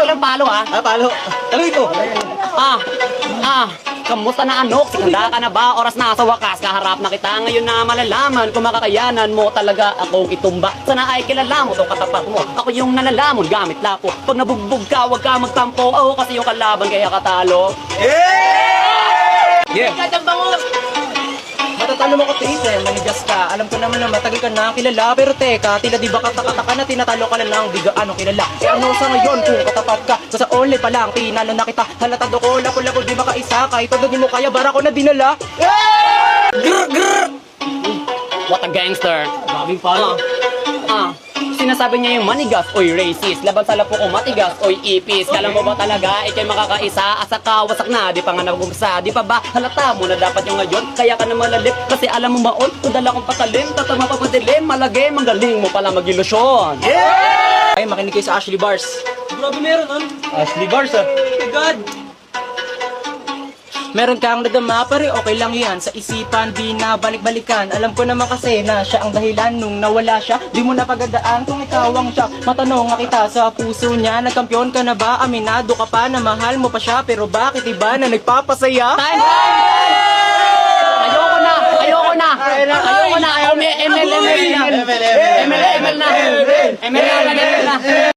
lang palo ah. Palo. Taluin ko. Kamusta na anok? Handa ka na ba? Oras na sa wakas, kaharap na kita ngayon na malalaman kung makakayanan mo talaga akong itumba. Sana ay kilala mo itong katapat mo. Ako yung nalalamon gamit lapo. Pag nabugbog ka, huwag ka magtampo. Ako kasi yung kalaban kaya katalo. Yeah! Bangus! Matatalo mo ko, Tite, manigas ka. Alam ko naman na matagal ka na kilala. Pero teka, tila di ba katakataka na tinatalo ka na lang, di gaano kilala. Eh ano sa ngayon kung katapat ka? Sa only pa lang, tinalo na kita. Halatado ko, lako-lako di makaisa. Kahit pag mo kaya, bara ko na dinala. Grr! Grr! What a gangster! Daming palo. Sinasabi niya yung manigas oy racist. Laban sa lapo ko matigas oy ipis. Kala mo ba talaga ikay makakaisa? Asa ka wasak na di pa nga nagumsa. Di pa ba halata mo na dapat yung ngayon? Kaya ka na malalip kasi alam mo maon kung dala kong patalim tatama pa padilim malagay magaling mo pala mag-ilusyon. Ay, makinig kayo sa Ashley Bars. Grabe meron nun. Ashley Bars My God. Meron kang nadama, pare okay lang yan. Sa isipan, di na balik-balikan. Alam ko naman kasi na siya ang dahilan nung nawala siya. Di mo napagadaan kung ikaw ang siya. Matanong nga kita sa puso niya. Nagkampiyon ka na ba? Aminado ka pa na mahal mo pa siya. Pero bakit iba na nagpapasaya? Time! Ayoko na! Ayoko na! Ayoko na! ML na! ML na! ML na!